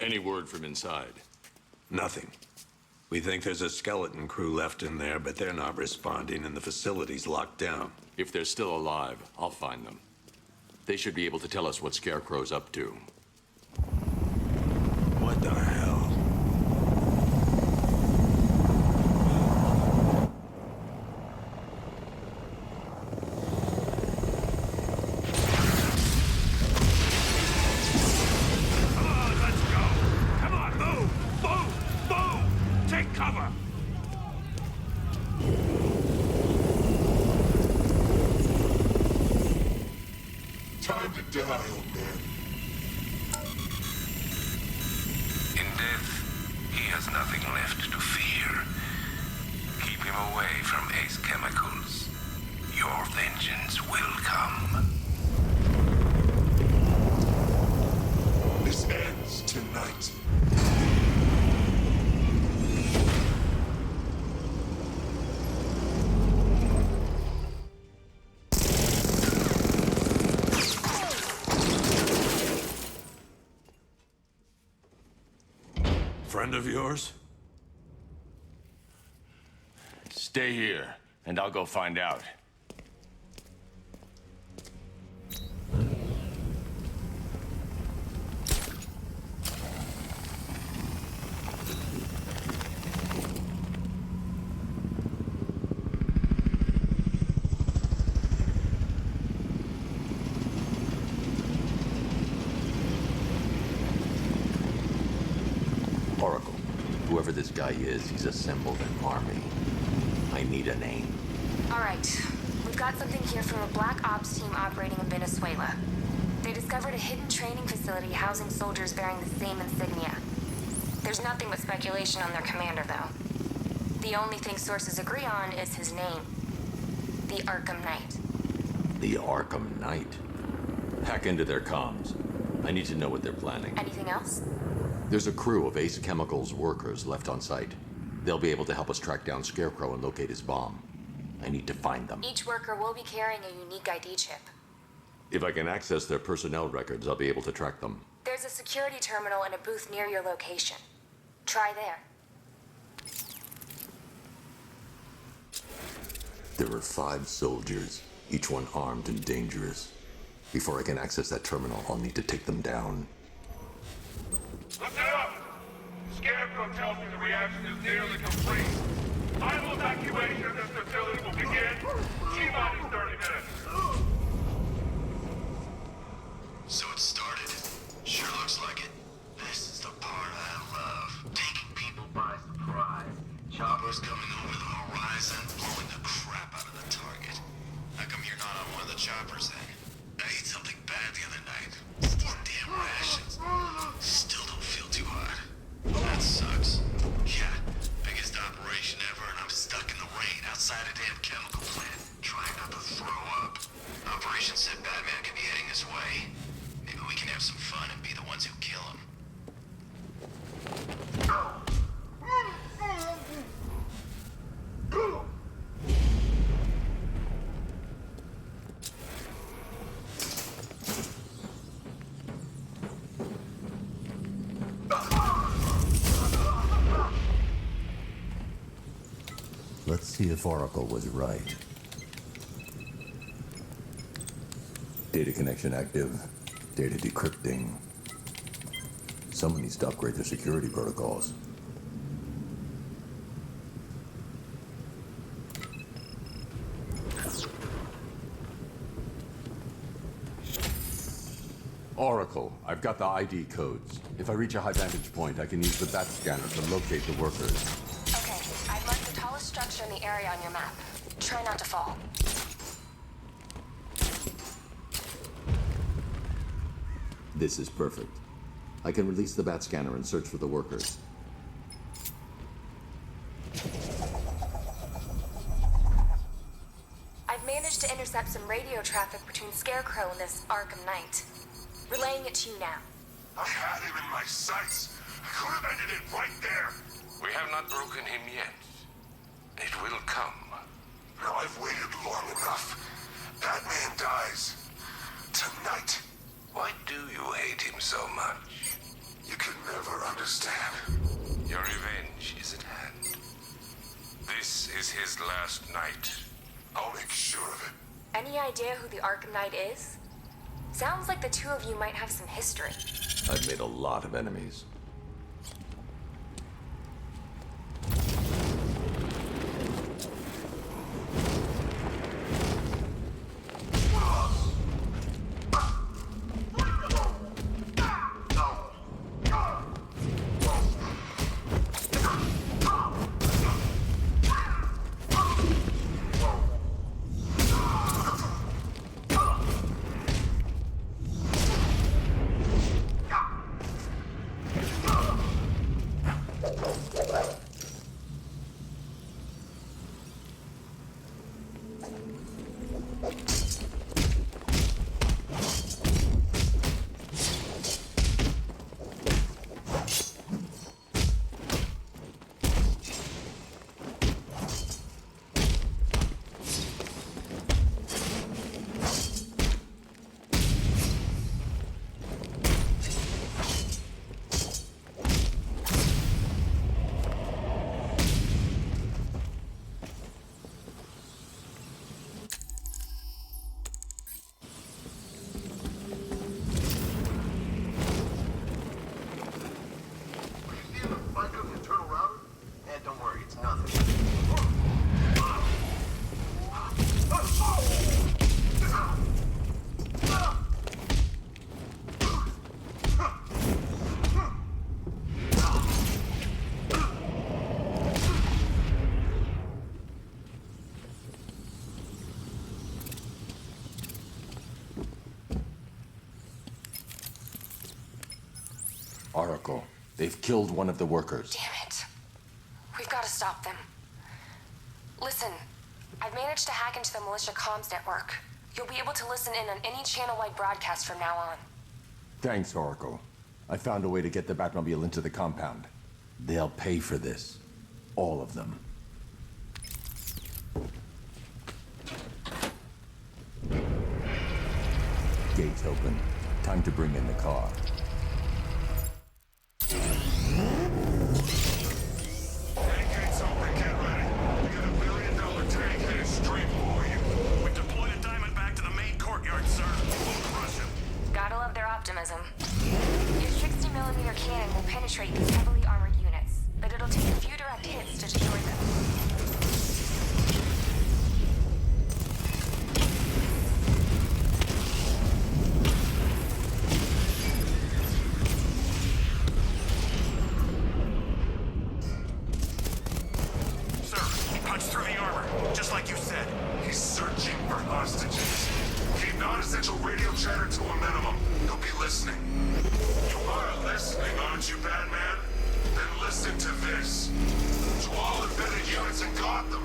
Any word from inside? Nothing. We think there's a skeleton crew left in there, but they're not responding and the facility's locked down. If they're still alive, I'll find them. They should be able to tell us what Scarecrow's up to. What the hell? Come on, let's go! Come on, move! Move! Move! Take cover! Time to die, old man. In death, he has nothing left to fear. Keep him away from Ace Chemicals. Your vengeance will come. This ends tonight. Friend of yours? Stay here, and I'll go find out. Oracle, whoever this guy is, he's assembled an army. I need a name. All right. We've got something here from a Black Ops team operating in Venezuela. They discovered a hidden training facility housing soldiers bearing the same insignia. There's nothing but speculation on their commander, though. The only thing sources agree on is his name. The Arkham Knight. The Arkham Knight. Hack into their comms. I need to know what they're planning. Anything else? There's a crew of Ace Chemicals workers left on site. They'll be able to help us track down Scarecrow and locate his bomb. I need to find them. Each worker will be carrying a unique ID chip. If I can access their personnel records, I'll be able to track them. There's a security terminal and a booth near your location. Try there. There are 5 soldiers, each one armed and dangerous. Before I can access that terminal, I'll need to take them down. Listen up! Scarecrow tells me the reaction is nearly complete. Final evacuation of this facility will begin T-minus 30 minutes. horizon, blowing the crap out of the target. How come you're not on one of the choppers then? I ate something bad the other night. 4 damn rations. Still don't feel too hot. That sucks. Yeah, biggest operation ever, and I'm stuck in the rain outside a damn chemical plant, trying not to throw up. Operation said Batman could be heading this way. Maybe we can have some fun and be the ones who kill him. Let's see if Oracle was right. Data connection active. Data decrypting. Someone needs to upgrade their security protocols. Oracle, I've got the ID codes. If I reach a high vantage point, I can use the bat scanner to locate the workers. Okay, I've marked the tallest structure in the area on your map. Try not to fall. This is perfect. I can release the bat scanner and search for the workers. I've managed to intercept some radio traffic between Scarecrow and this Arkham Knight. Relaying it to you now. I had him in my sights. I could have ended it right there. We have not broken him yet. It will come. Now I've waited long enough. Batman dies. Tonight. Why do you hate him so much? You can never understand. Your revenge is at hand. This is his last night. I'll make sure of it. Any idea who the Arkham Knight is? Sounds like the two of you might have some history. I've made a lot of enemies. Oracle, they've killed one of the workers. Damn it. We've got to stop them. Listen, I've managed to hack into the militia comms network. You'll be able to listen in on any channel-wide broadcast from now on. Thanks, Oracle. I found a way to get the Batmobile into the compound. They'll pay for this. All of them. Gates open. Time to bring in the car. Gotta love their optimism. Your 60mm cannon will penetrate these heavily armored units, but it'll take a few direct hits to destroy them. punch through the armor, just like you said. He's searching for hostages. Keep non-essential radio chatter to a minimum. He'll be listening. You are listening, aren't you, Batman? Then listen to this. To all embedded units in Gotham,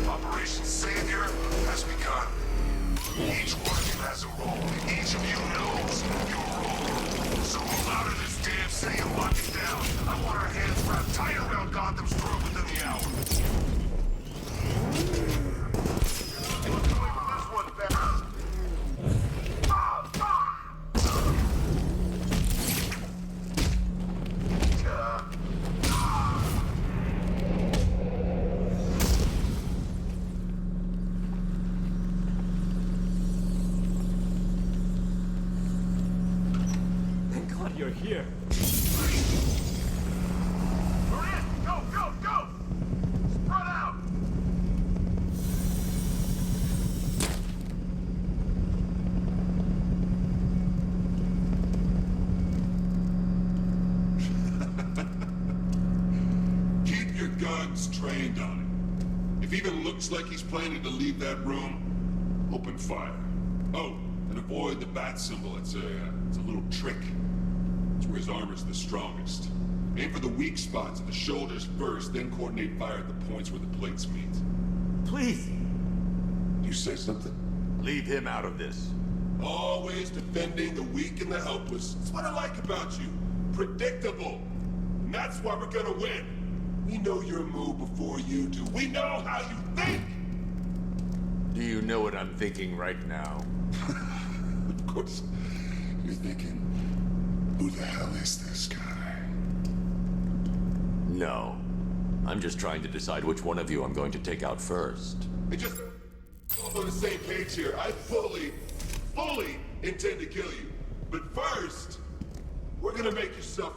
Operation Savior has begun. Each one of you has a role. Each of you knows your role. So move out of this damn city and lock it down. I want our hands wrapped tight around Gotham's throat within the hour. What's going with this one, Batman? Thank God you're here. Maria, go, go, go! Spread out! Keep your guns trained on him. If he even looks like he's planning to leave that room, open fire. Oh, and avoid the bat symbol. It's a little trick. It's where his armor's the strongest. Aim for the weak spots at the shoulders first, then coordinate fire at the points where the plates meet. Please! You say something? Leave him out of this. Always defending the weak and the helpless. That's what I like about you. Predictable. And that's why we're gonna win. We know your move before you do. We know how you think! Do you know what I'm thinking right now? Of course. You're thinking, who the hell is this guy? No. I'm just trying to decide which one of you I'm going to take out first. And just all on the same page here. I fully intend to kill you. But first, we're gonna make you suffer.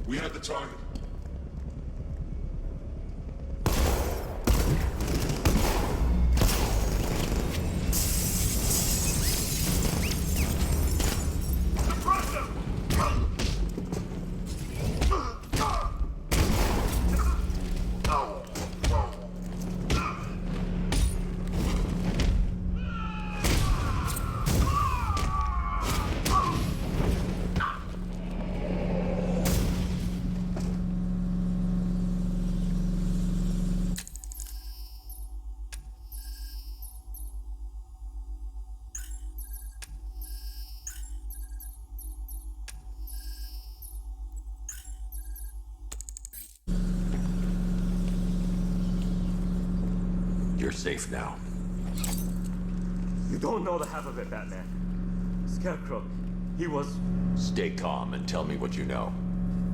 We have the target. You're safe now. You don't know the half of it, Batman. Scarecrow, he was... Stay calm and tell me what you know.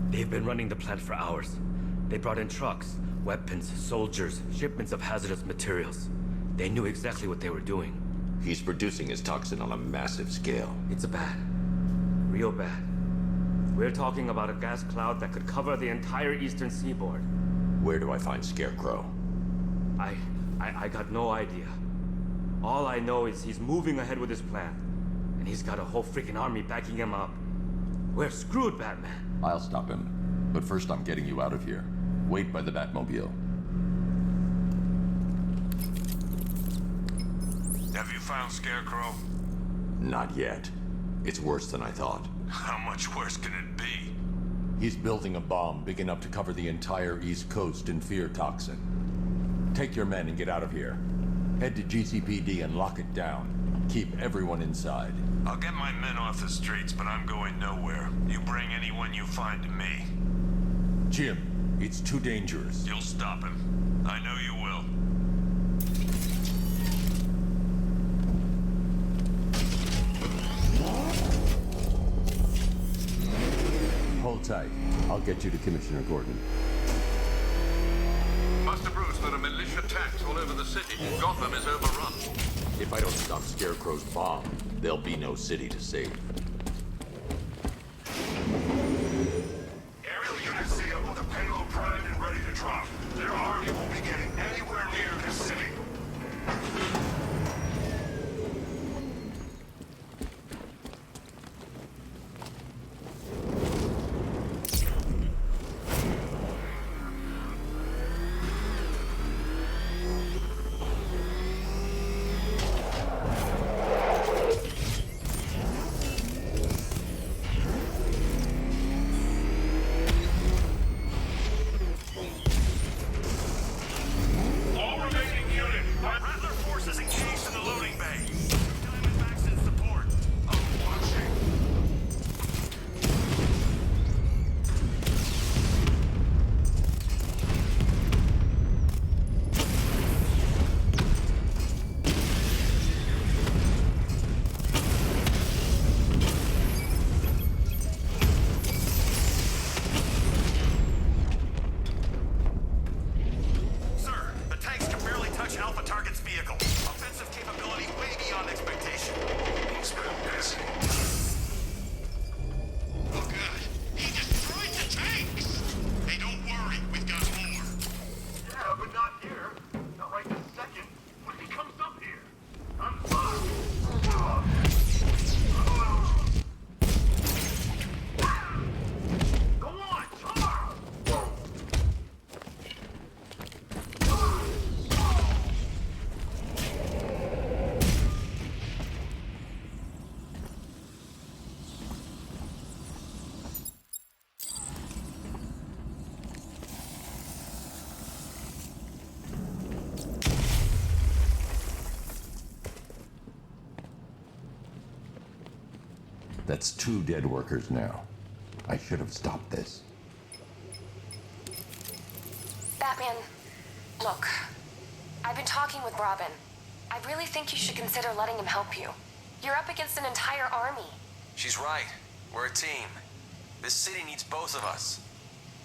They've been running the plant for hours. They brought in trucks, weapons, soldiers, shipments of hazardous materials. They knew exactly what they were doing. He's producing his toxin on a massive scale. It's bad. Real bad. We're talking about a gas cloud that could cover the entire eastern seaboard. Where do I find Scarecrow? I got no idea. All I know is he's moving ahead with his plan. And he's got a whole freaking army backing him up. We're screwed, Batman. I'll stop him. But first I'm getting you out of here. Wait by the Batmobile. Have you found Scarecrow? Not yet. It's worse than I thought. How much worse can it be? He's building a bomb big enough to cover the entire East Coast in fear toxin. Take your men and get out of here. Head to GCPD and lock it down. Keep everyone inside. I'll get my men off the streets, but I'm going nowhere. You bring anyone you find to me. Jim, it's too dangerous. You'll stop him. I know you will. Hold tight. I'll get you to Commissioner Gordon. Master Bruce, there are militia attacks all over the city. Gotham is overrun. If I don't stop Scarecrow's bomb, there'll be no city to save. Aerial units see him with the payload primed and ready to drop. Their army won't be getting anywhere near this city. That's 2 dead workers now. I should have stopped this. Batman, look. I've been talking with Robin. I really think you should consider letting him help you. You're up against an entire army. She's right. We're a team. This city needs both of us.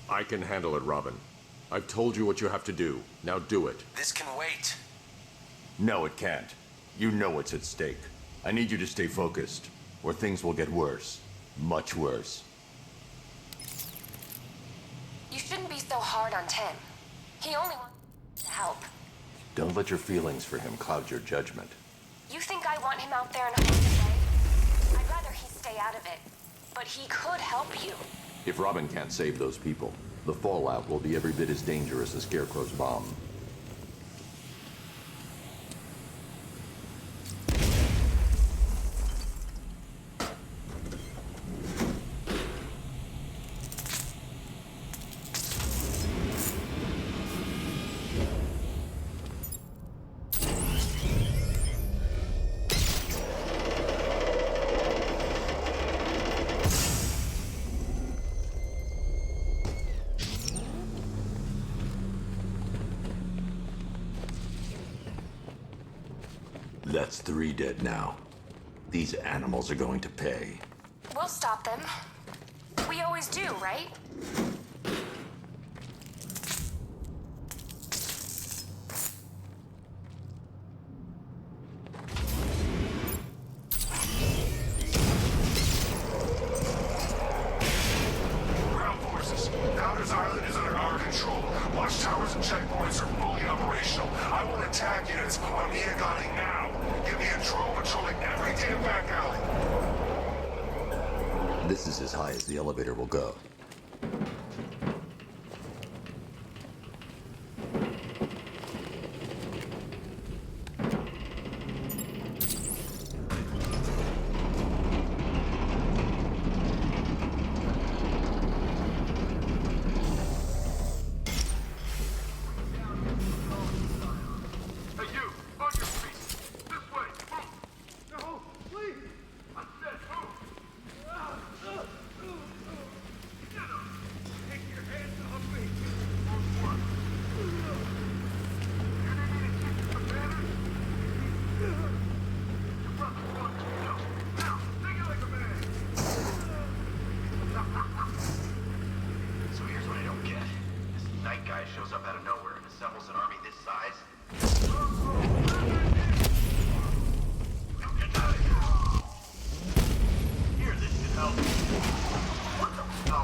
I can handle it, Robin. I've told you what you have to do. Now do it. This can wait. No, it can't. You know what's at stake. I need you to stay focused, or things will get worse. Much worse. You shouldn't be so hard on Tim. He only wants to help. Don't let your feelings for him cloud your judgment. You think I want him out there in harm's way? I'd rather he stay out of it. But he could help you. If Robin can't save those people, the fallout will be every bit as dangerous as Scarecrow's bomb. That's 3 dead now. These animals are going to pay. We'll stop them. We always do, right? Ground forces, Arkham Island is under our control. Watchtowers and checkpoints are fully operational. I want attack units on Miagani now. Give me a drone patrolling every damn back alley. This is as high as the elevator will go. Hey, you! On your feet! This way! Move! No, please! I said move! Get him! Take your hands off me! Won't work. You need me to keep some manners? Your brother's going to jail. Now, take it like a man! So here's what I don't get. This night guy shows up out of nowhere and assembles an army this size. Here, this should help. What the? No.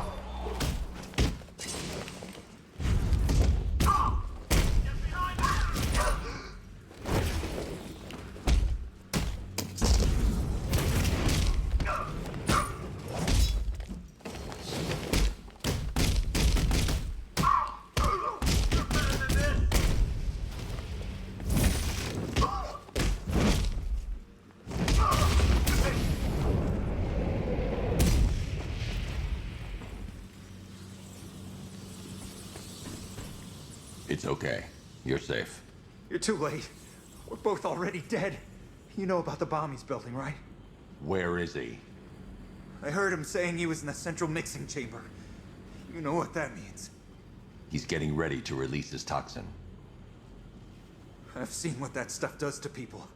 Get behind It's okay. You're safe. You're too late. We're both already dead. You know about the bomb he's building, right? Where is he? I heard him saying he was in the central mixing chamber. You know what that means. He's getting ready to release his toxin. I've seen what that stuff does to people.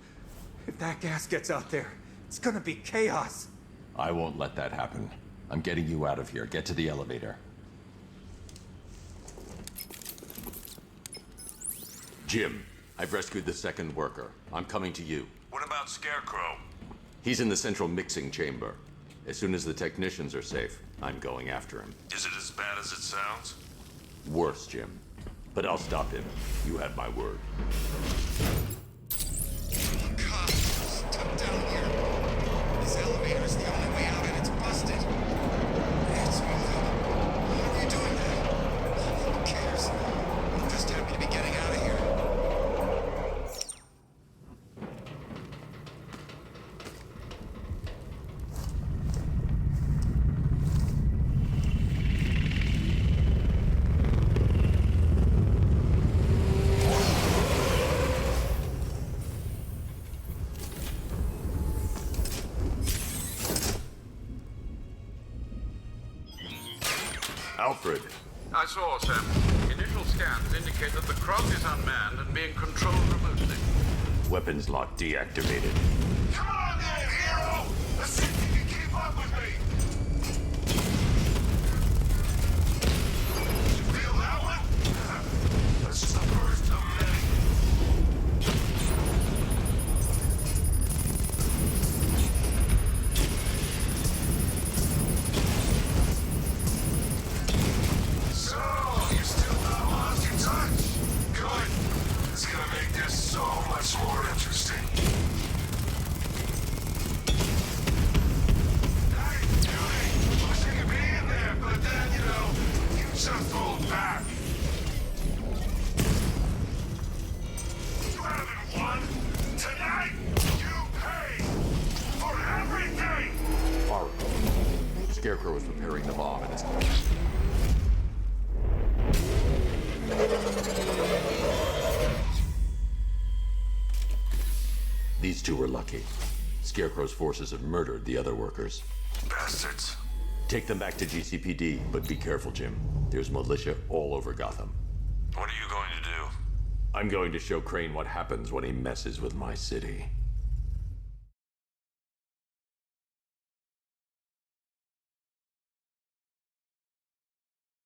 If that gas gets out there, it's gonna be chaos. I won't let that happen. I'm getting you out of here. Get to the elevator. Jim, I've rescued the second worker. I'm coming to you. What about Scarecrow? He's in the central mixing chamber. As soon as the technicians are safe, I'm going after him. Is it as bad as it sounds? Worse, Jim. But I'll stop him. You have my word. Cops, tucked down here. This elevator is the only way out and it's busted. It's moving. How are you doing that? Who cares? I'm just happy to be getting out of here. Alfred. I saw, Sam. Initial scans indicate that the Croc is unmanned and being controlled remotely. Weapons lock deactivated. Come on then, hero! Let's see if you can keep up with me! You feel that one? That's just the first of many. So, you still not lost your touch? Good. It's gonna make this so much more interesting. Hey, Judy! Wish I could be in there, but then, you just hold back. You haven't won. Tonight, you pay for everything! Oracle. Scarecrow is preparing the bomb and it's... These two were lucky. Scarecrow's forces have murdered the other workers. Bastards. Take them back to GCPD, but be careful, Jim. There's militia all over Gotham. What are you going to do? I'm going to show Crane what happens when he messes with my city.